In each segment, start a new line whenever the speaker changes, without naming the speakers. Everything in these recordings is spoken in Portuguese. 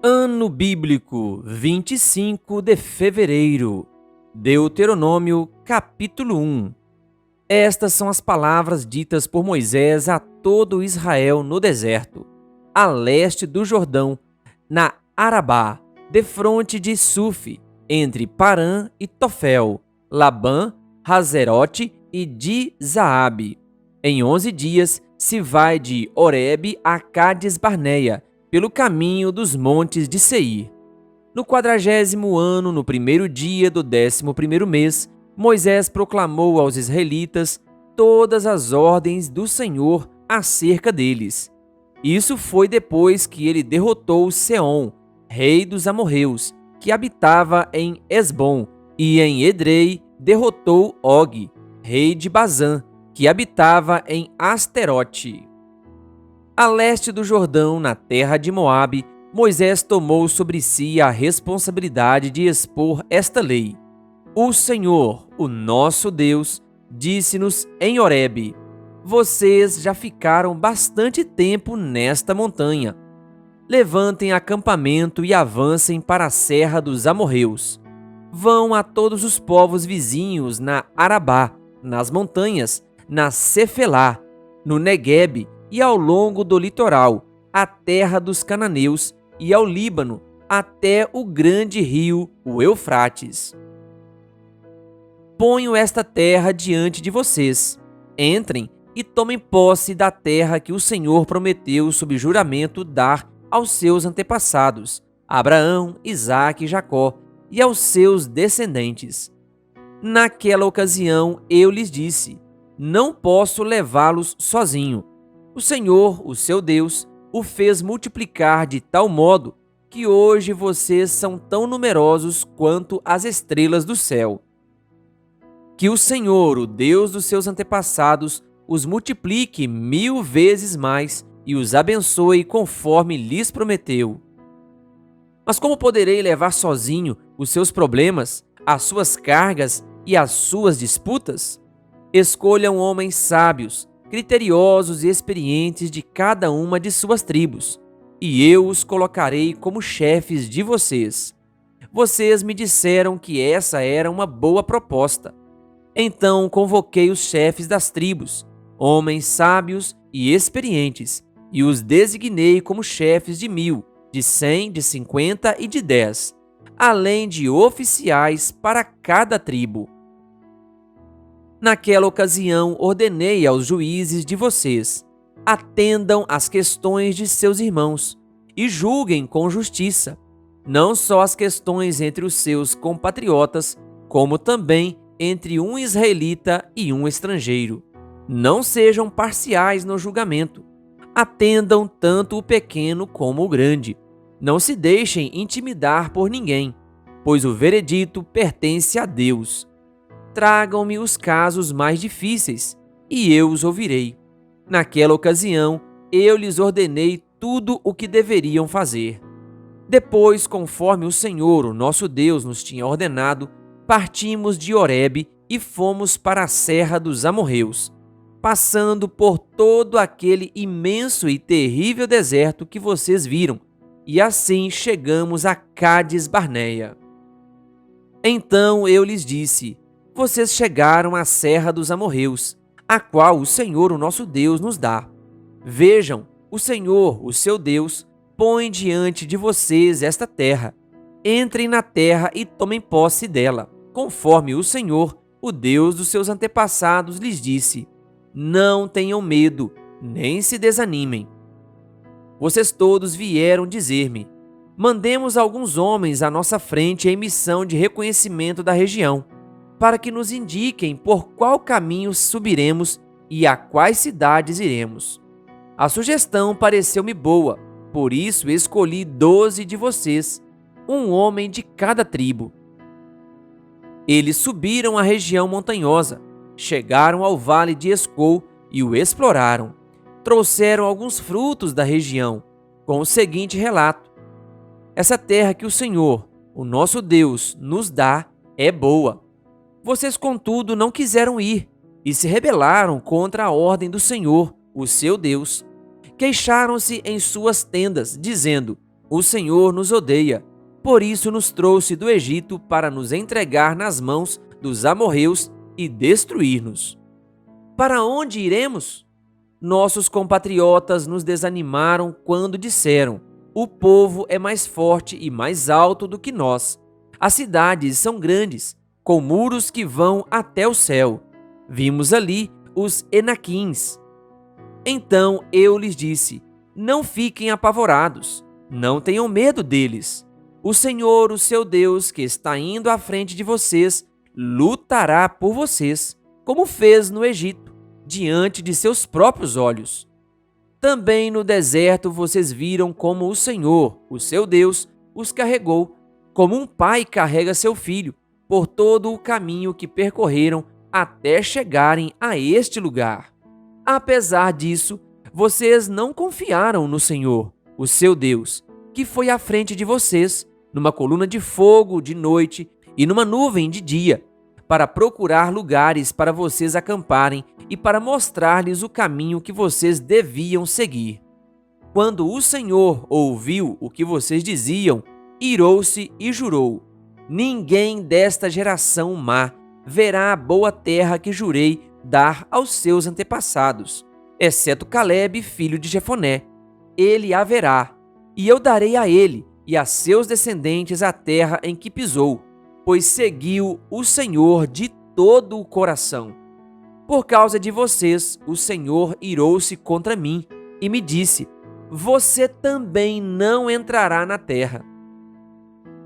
Ano bíblico 25 de fevereiro. Deuteronômio, capítulo 1. Estas são as palavras ditas por Moisés a todo Israel no deserto, a leste do Jordão, na Arabá, defronte de Suf, entre Parã e Tofel, Labã, Hazerote e Di-Zaabe. Em 11 dias se vai de Horebe a Cades-Barneia, pelo caminho dos montes de Seir. No 40º ano, no primeiro dia do 11º mês, Moisés proclamou aos israelitas todas as ordens do Senhor acerca deles. Isso foi depois que ele derrotou Seom, rei dos amorreus, que habitava em Esbom, e em Edrei derrotou Og, rei de Bazã, que habitava em Asterote. A leste do Jordão, na terra de Moabe, Moisés tomou sobre si a responsabilidade de expor esta lei. O Senhor, o nosso Deus, disse-nos em Horebe: vocês já ficaram bastante tempo nesta montanha. Levantem acampamento e avancem para a serra dos amorreus. Vão a todos os povos vizinhos na Arabá, nas montanhas, na Cefelá, no Neguebe e ao longo do litoral, a terra dos cananeus, e ao Líbano, até o grande rio, o Eufrates. Ponho esta terra diante de vocês. Entrem e tomem posse da terra que o Senhor prometeu sob juramento dar aos seus antepassados, Abraão, Isaque e Jacó, e aos seus descendentes. Naquela ocasião eu lhes disse: não posso levá-los sozinho. O Senhor, o seu Deus, o fez multiplicar de tal modo que hoje vocês são tão numerosos quanto as estrelas do céu. Que o Senhor, o Deus dos seus antepassados, os multiplique 1000 vezes mais e os abençoe conforme lhes prometeu. Mas como poderei levar sozinho os seus problemas, as suas cargas e as suas disputas? Escolham homens sábios, criteriosos e experientes de cada uma de suas tribos, e eu os colocarei como chefes de vocês. Vocês me disseram que essa era uma boa proposta. Então convoquei os chefes das tribos, homens sábios e experientes, e os designei como chefes de 1000, de 100, de 50 e de 10, além de oficiais para cada tribo. Naquela ocasião, ordenei aos juízes de vocês: atendam às questões de seus irmãos e julguem com justiça, não só as questões entre os seus compatriotas, como também entre um israelita e um estrangeiro. Não sejam parciais no julgamento. Atendam tanto o pequeno como o grande. Não se deixem intimidar por ninguém, pois o veredito pertence a Deus. Tragam-me os casos mais difíceis, e eu os ouvirei. Naquela ocasião, eu lhes ordenei tudo o que deveriam fazer. Depois, conforme o Senhor, o nosso Deus, nos tinha ordenado, partimos de Horebe e fomos para a serra dos amorreus, passando por todo aquele imenso e terrível deserto que vocês viram, e assim chegamos a Cades-Barneia. Então eu lhes disse: vocês chegaram à serra dos amorreus, a qual o Senhor, o nosso Deus, nos dá. Vejam, o Senhor, o seu Deus, põe diante de vocês esta terra. Entrem na terra e tomem posse dela, conforme o Senhor, o Deus dos seus antepassados, lhes disse. Não tenham medo, nem se desanimem. Vocês todos vieram dizer-me: mandemos alguns homens à nossa frente em missão de reconhecimento da região, para que nos indiquem por qual caminho subiremos e a quais cidades iremos. A sugestão pareceu-me boa, por isso escolhi 12 de vocês, um homem de cada tribo. Eles subiram a região montanhosa, chegaram ao vale de Escol e o exploraram. Trouxeram alguns frutos da região, com o seguinte relato: essa terra que o Senhor, o nosso Deus, nos dá é boa. Vocês, contudo, não quiseram ir e se rebelaram contra a ordem do Senhor, o seu Deus. Queixaram-se em suas tendas, dizendo: O Senhor nos odeia, por isso nos trouxe do Egito para nos entregar nas mãos dos amorreus e destruir-nos. Para onde iremos? Nossos compatriotas nos desanimaram quando disseram: o povo é mais forte e mais alto do que nós. As cidades são grandes, com muros que vão até o céu. Vimos ali os Enaquins. Então eu lhes disse: não fiquem apavorados, não tenham medo deles. O Senhor, o seu Deus, que está indo à frente de vocês, lutará por vocês, como fez no Egito, diante de seus próprios olhos. Também no deserto vocês viram como o Senhor, o seu Deus, os carregou, como um pai carrega seu filho, por todo o caminho que percorreram até chegarem a este lugar. Apesar disso, vocês não confiaram no Senhor, o seu Deus, que foi à frente de vocês, numa coluna de fogo de noite e numa nuvem de dia, para procurar lugares para vocês acamparem e para mostrar-lhes o caminho que vocês deviam seguir. Quando o Senhor ouviu o que vocês diziam, irou-se e jurou: ninguém desta geração má verá a boa terra que jurei dar aos seus antepassados, exceto Calebe, filho de Jefoné. Ele a verá, e eu darei a ele e a seus descendentes a terra em que pisou, pois seguiu o Senhor de todo o coração. Por causa de vocês, o Senhor irou-se contra mim e me disse: você também não entrará na terra.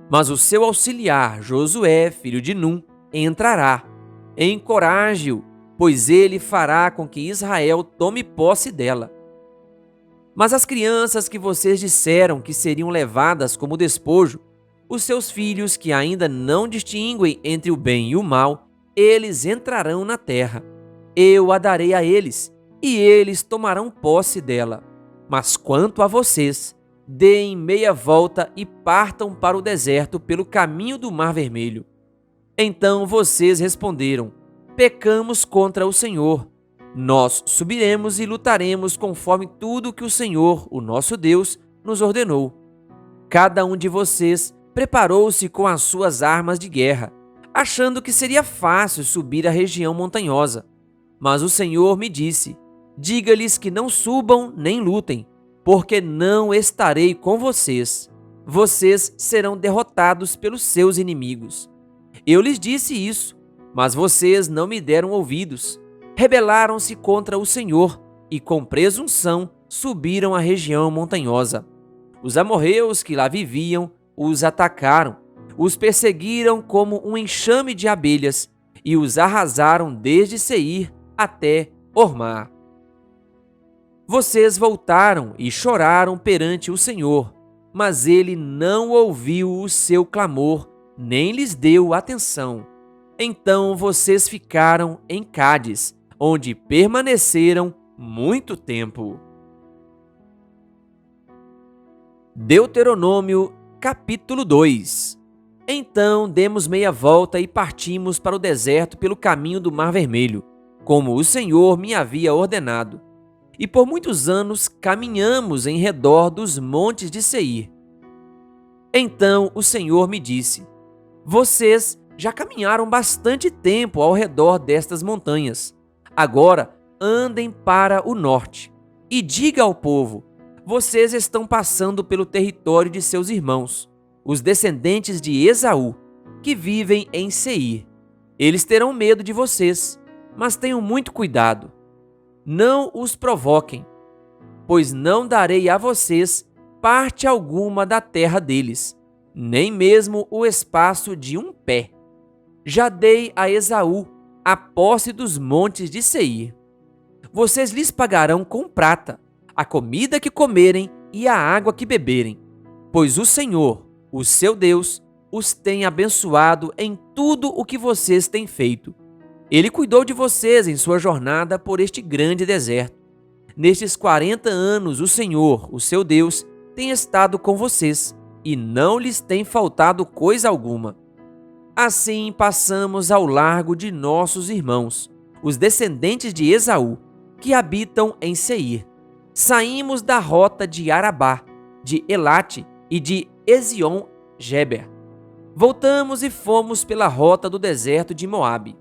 Mas o seu auxiliar, Josué, filho de Num, entrará. Encoraje-o, pois ele fará com que Israel tome posse dela. Mas as crianças que vocês disseram que seriam levadas como despojo, os seus filhos que ainda não distinguem entre o bem e o mal, eles entrarão na terra. Eu a darei a eles, e eles tomarão posse dela. Mas quanto a vocês, deem meia volta e partam para o deserto pelo caminho do Mar Vermelho. Então vocês responderam: pecamos contra o Senhor. Nós subiremos e lutaremos conforme tudo que o Senhor, o nosso Deus, nos ordenou. Cada um de vocês preparou-se com as suas armas de guerra, achando que seria fácil subir a região montanhosa. Mas o Senhor me disse: diga-lhes que não subam nem lutem, porque não estarei com vocês. Vocês serão derrotados pelos seus inimigos. Eu lhes disse isso, mas vocês não me deram ouvidos. Rebelaram-se contra o Senhor e, com presunção, subiram a região montanhosa. Os amorreus que lá viviam os atacaram, os perseguiram como um enxame de abelhas e os arrasaram desde Seir até Ormá. Vocês voltaram e choraram perante o Senhor, mas ele não ouviu o seu clamor, nem lhes deu atenção. Então vocês ficaram em Cádiz, onde permaneceram muito tempo. Deuteronômio, capítulo 2. Então demos meia volta e partimos para o deserto pelo caminho do Mar Vermelho, como o Senhor me havia ordenado. E por muitos anos caminhamos em redor dos montes de Seir. Então o Senhor me disse: vocês já caminharam bastante tempo ao redor destas montanhas. Agora andem para o norte e diga ao povo: vocês estão passando pelo território de seus irmãos, os descendentes de Esaú, que vivem em Seir. Eles terão medo de vocês, mas tenham muito cuidado. Não os provoquem, pois não darei a vocês parte alguma da terra deles, nem mesmo o espaço de um pé. Já dei a Esaú a posse dos montes de Seir. Vocês lhes pagarão com prata a comida que comerem e a água que beberem, pois o Senhor, o seu Deus, os tem abençoado em tudo o que vocês têm feito. Ele cuidou de vocês em sua jornada por este grande deserto. Nestes 40 anos, o Senhor, o seu Deus, tem estado com vocês e não lhes tem faltado coisa alguma. Assim passamos ao largo de nossos irmãos, os descendentes de Esaú, que habitam em Seir. Saímos da rota de Arabá, de Elate e de Ezion-Geber. Voltamos e fomos pela rota do deserto de Moabe.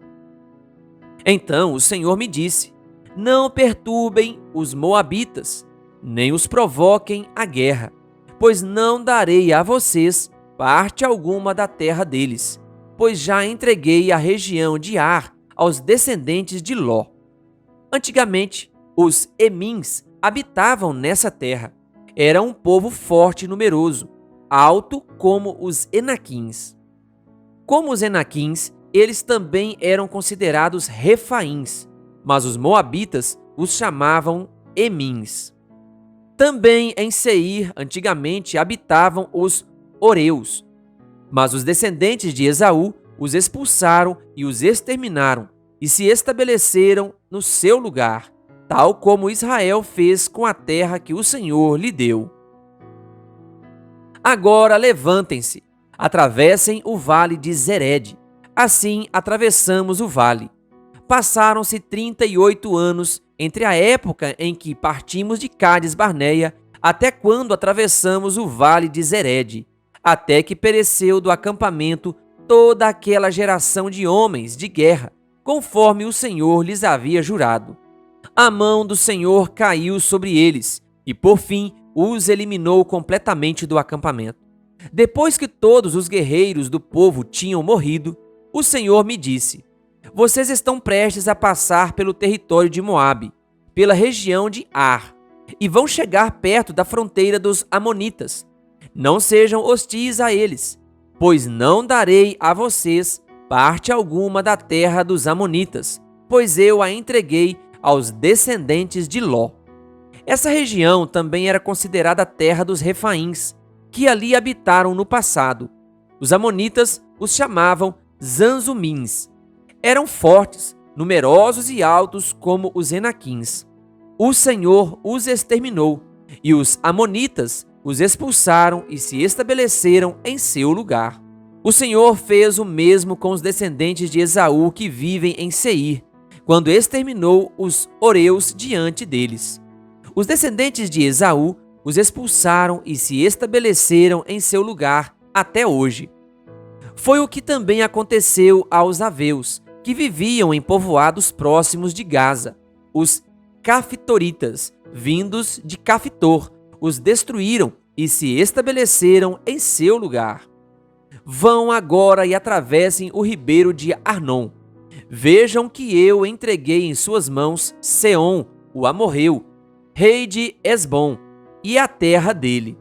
Então o Senhor me disse: não perturbem os moabitas, nem os provoquem à guerra, pois não darei a vocês parte alguma da terra deles, pois já entreguei a região de Ar aos descendentes de Ló. Antigamente, os Emins habitavam nessa terra. Era um povo forte e numeroso, alto como os Enaquins. Como os Enaquins, eles também eram considerados Refaíns, mas os moabitas os chamavam Emins. Também em Seir, antigamente, habitavam os Oreus, mas os descendentes de Esaú os expulsaram e os exterminaram, e se estabeleceram no seu lugar, tal como Israel fez com a terra que o Senhor lhe deu. Agora levantem-se, atravessem o vale de Zered. Assim atravessamos o vale. Passaram-se 38 anos entre a época em que partimos de Cádiz-Barneia até quando atravessamos o vale de Zered, até que pereceu do acampamento toda aquela geração de homens de guerra, conforme o Senhor lhes havia jurado. A mão do Senhor caiu sobre eles e, por fim, os eliminou completamente do acampamento. Depois que todos os guerreiros do povo tinham morrido, o Senhor me disse: vocês estão prestes a passar pelo território de Moabe, pela região de Ar, e vão chegar perto da fronteira dos Amonitas. Não sejam hostis a eles, pois não darei a vocês parte alguma da terra dos Amonitas, pois eu a entreguei aos descendentes de Ló. Essa região também era considerada a terra dos Refaíns, que ali habitaram no passado. Os Amonitas os chamavam Zanzumins. Eram fortes, numerosos e altos como os Enaquins. O Senhor os exterminou, e os Amonitas os expulsaram e se estabeleceram em seu lugar. O Senhor fez o mesmo com os descendentes de Esaú que vivem em Seir, quando exterminou os Oreus diante deles. Os descendentes de Esaú os expulsaram e se estabeleceram em seu lugar até hoje. Foi o que também aconteceu aos Aveus, que viviam em povoados próximos de Gaza. Os Cafitoritas, vindos de Cafitor, os destruíram e se estabeleceram em seu lugar. Vão agora e atravessem o ribeiro de Arnon. Vejam que eu entreguei em suas mãos Seom, o amorreu, rei de Hesbom, e a terra dele.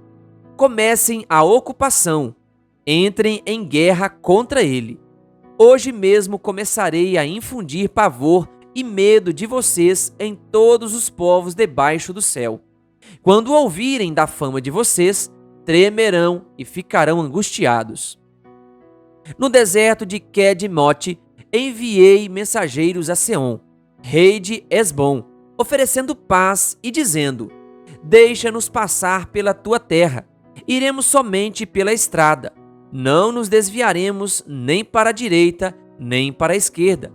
Comecem a ocupação, entrem em guerra contra ele. Hoje mesmo começarei a infundir pavor e medo de vocês em todos os povos debaixo do céu. Quando ouvirem da fama de vocês, tremerão e ficarão angustiados. No deserto de Quedmote, enviei mensageiros a Seom, rei de Hesbom, oferecendo paz e dizendo: deixa-nos passar pela tua terra, iremos somente pela estrada, não nos desviaremos nem para a direita, nem para a esquerda.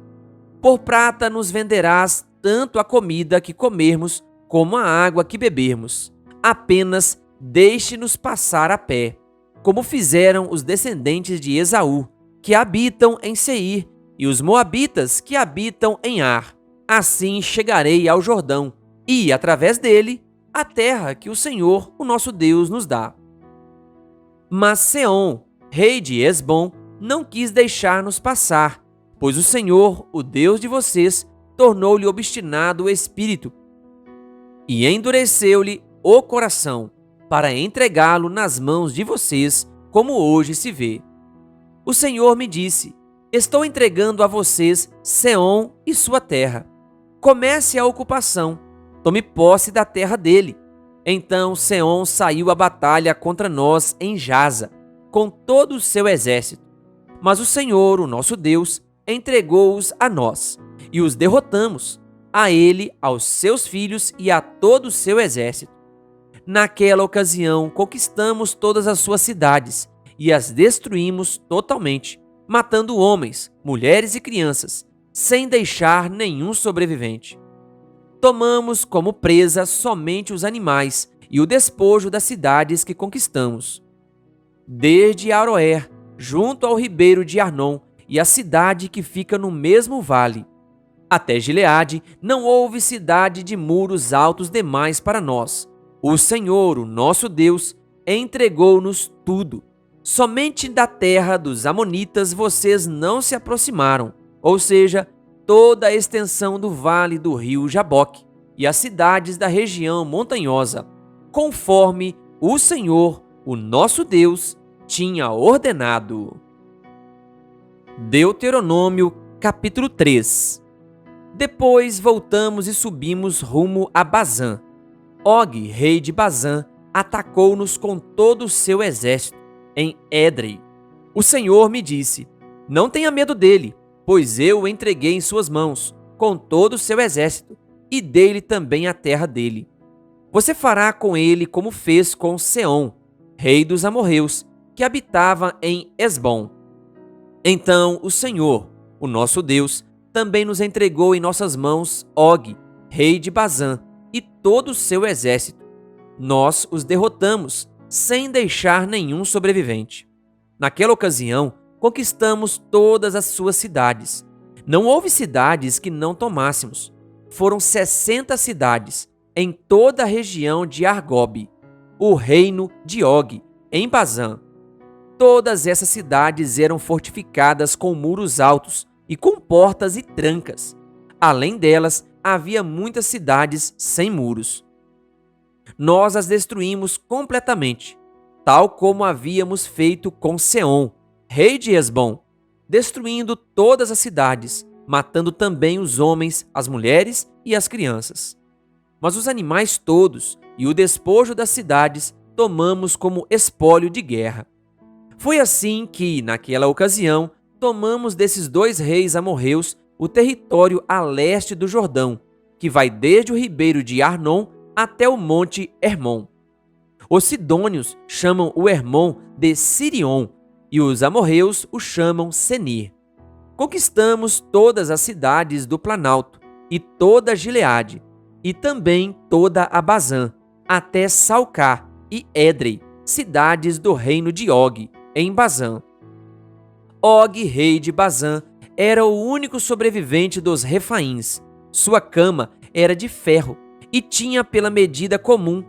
Por prata nos venderás tanto a comida que comermos, como a água que bebermos. Apenas deixe-nos passar a pé, como fizeram os descendentes de Esaú, que habitam em Seir, e os moabitas que habitam em Ar. Assim chegarei ao Jordão, e, através dele, a terra que o Senhor, o nosso Deus, nos dá. Mas Seom, rei de Hesbom, não quis deixar-nos passar, pois o Senhor, o Deus de vocês, tornou-lhe obstinado o espírito e endureceu-lhe o coração, para entregá-lo nas mãos de vocês, como hoje se vê. O Senhor me disse: estou entregando a vocês Seom e sua terra. Comece a ocupação, tome posse da terra dele. Então Seom saiu à batalha contra nós em Jaza, com todo o seu exército. Mas o Senhor, o nosso Deus, entregou-os a nós, e os derrotamos, a ele, aos seus filhos e a todo o seu exército. Naquela ocasião, conquistamos todas as suas cidades e as destruímos totalmente, matando homens, mulheres e crianças, sem deixar nenhum sobrevivente. Tomamos como presa somente os animais e o despojo das cidades que conquistamos. desde Aroer, junto ao ribeiro de Arnon, e a cidade que fica no mesmo vale. Até Gileade não houve cidade de muros altos demais para nós. O Senhor, o nosso Deus, entregou-nos tudo. Somente da terra dos Amonitas vocês não se aproximaram, ou seja, toda a extensão do vale do rio Jaboque e as cidades da região montanhosa, conforme o Senhor, o nosso Deus, tinha ordenado. Deuteronômio, capítulo 3. Depois voltamos e subimos rumo a Bazã. Og, rei de Bazã, atacou-nos com todo o seu exército em Édrei. O Senhor me disse: não tenha medo dele, pois eu o entreguei em suas mãos, com todo o seu exército, e dei-lhe também a terra dele. Você fará com ele como fez com Seom, rei dos amorreus, que habitava em Esbom. Então o Senhor, o nosso Deus, também nos entregou em nossas mãos Og, rei de Bazã, e todo o seu exército. Nós os derrotamos, sem deixar nenhum sobrevivente. Naquela ocasião, conquistamos todas as suas cidades. Não houve cidades que não tomássemos. Foram 60 cidades, em toda a região de Argob, o reino de Og, em Bazã. Todas essas cidades eram fortificadas com muros altos e com portas e trancas. Além delas, havia muitas cidades sem muros. Nós as destruímos completamente, tal como havíamos feito com Seom, rei de Esbom, destruindo todas as cidades, matando também os homens, as mulheres e as crianças. Mas os animais todos e o despojo das cidades tomamos como espólio de guerra. Foi assim que, naquela ocasião, tomamos desses dois reis amorreus o território a leste do Jordão, que vai desde o ribeiro de Arnon até o monte Hermon. Os sidônios chamam o Hermon de Sirion e os amorreus o chamam Senir. Conquistamos todas as cidades do Planalto e toda Gileade, e também toda a Bazã, até Salcá e Édrei, cidades do reino de Og, em Bazã. Og, rei de Bazã, era o único sobrevivente dos Refaíns. Sua cama era de ferro e tinha pela medida comum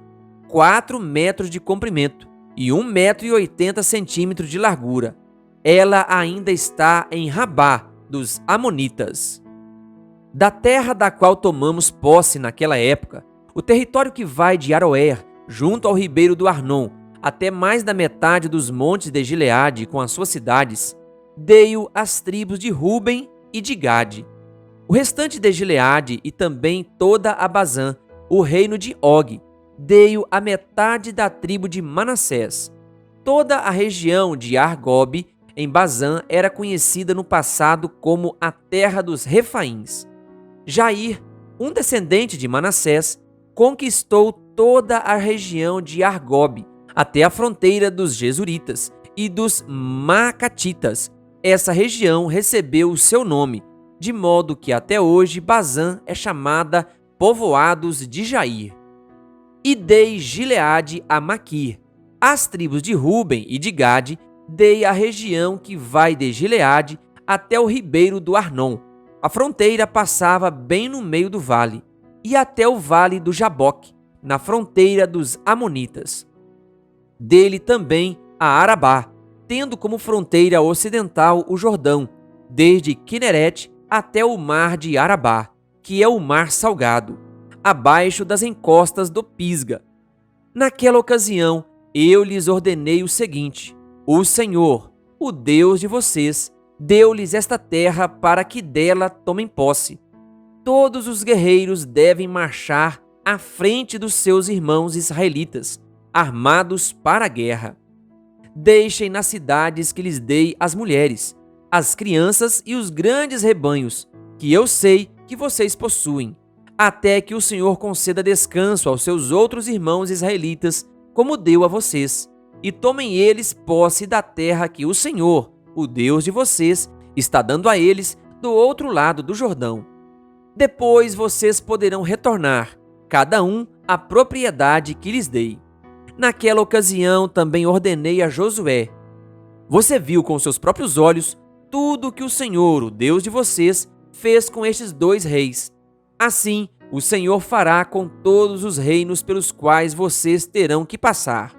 4 metros de comprimento e 1,80 m de largura. Ela ainda está em Rabá dos Amonitas. Da terra da qual tomamos posse naquela época, o território que vai de Aroer, junto ao ribeiro do Arnon, até mais da metade dos montes de Gileade com as suas cidades, dei-o às tribos de Ruben e de Gade. O restante de Gileade e também toda a Bazã, o reino de Og, dei-o à metade da tribo de Manassés. Toda a região de Argob, em Bazã, era conhecida no passado como a terra dos Refaíns. Jair, um descendente de Manassés, conquistou toda a região de Argob, até a fronteira dos Gesuritas e dos Macatitas. Essa região recebeu o seu nome, de modo que até hoje Bazã é chamada Povoados de Jair. E dei Gileade a Maquir. Às tribos de Ruben e de Gade dei a região que vai de Gileade até o ribeiro do Arnon. A fronteira passava bem no meio do vale, e até o vale do Jaboque, na fronteira dos Amonitas. Dele também a Arabá, tendo como fronteira ocidental o Jordão, desde Quinerete até o mar de Arabá, que é o mar salgado, abaixo das encostas do Pisga. Naquela ocasião, eu lhes ordenei o seguinte: o Senhor, o Deus de vocês, deu-lhes esta terra para que dela tomem posse. Todos os guerreiros devem marchar à frente dos seus irmãos israelitas, armados para a guerra. Deixem nas cidades que lhes dei as mulheres, as crianças e os grandes rebanhos, que eu sei que vocês possuem, até que o Senhor conceda descanso aos seus outros irmãos israelitas, como deu a vocês, e tomem eles posse da terra que o Senhor, o Deus de vocês, está dando a eles do outro lado do Jordão. Depois vocês poderão retornar, cada um à propriedade que lhes dei. Naquela ocasião também ordenei a Josué: você viu com seus próprios olhos tudo que o Senhor, o Deus de vocês, fez com estes 2 reis. Assim, o Senhor fará com todos os reinos pelos quais vocês terão que passar.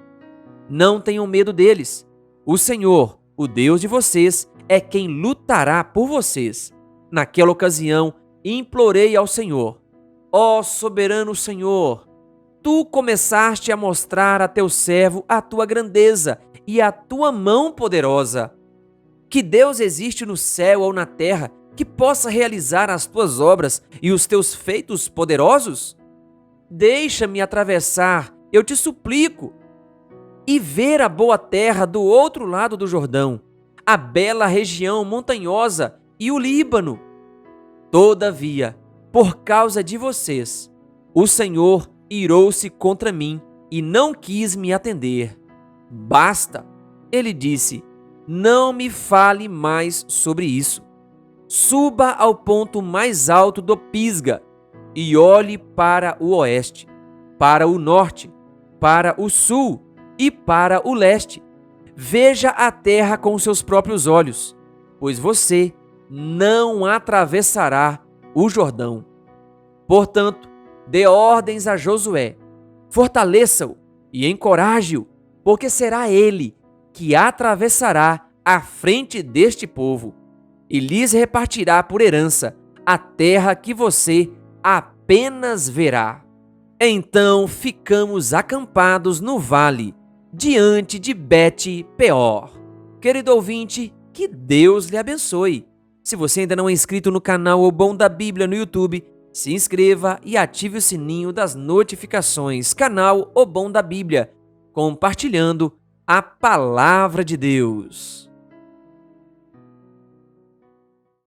Não tenham medo deles. O Senhor, o Deus de vocês, é quem lutará por vocês. Naquela ocasião, implorei ao Senhor: ó soberano Senhor, tu começaste a mostrar a teu servo a tua grandeza e a tua mão poderosa. Que Deus existe no céu ou na terra que possa realizar as tuas obras e os teus feitos poderosos? Deixa-me atravessar, eu te suplico, e ver a boa terra do outro lado do Jordão, a bela região montanhosa e o Líbano. Todavia, por causa de vocês, o Senhor irou-se contra mim e não quis me atender. Basta, ele disse, não me fale mais sobre isso. Suba ao ponto mais alto do Pisga e olhe para o oeste, para o norte, para o sul e para o leste. Veja a terra com seus próprios olhos, pois você não atravessará o Jordão. Portanto, dê ordens a Josué, fortaleça-o e encoraje-o, porque será ele que atravessará a frente deste povo e lhes repartirá por herança a terra que você apenas verá. Então ficamos acampados no vale, diante de Bet-peor. Querido ouvinte, que Deus lhe abençoe. Se você ainda não é inscrito no canal O Bom da Bíblia no YouTube, se inscreva e ative o sininho das notificações. Canal O Bom da Bíblia, compartilhando a Palavra de Deus.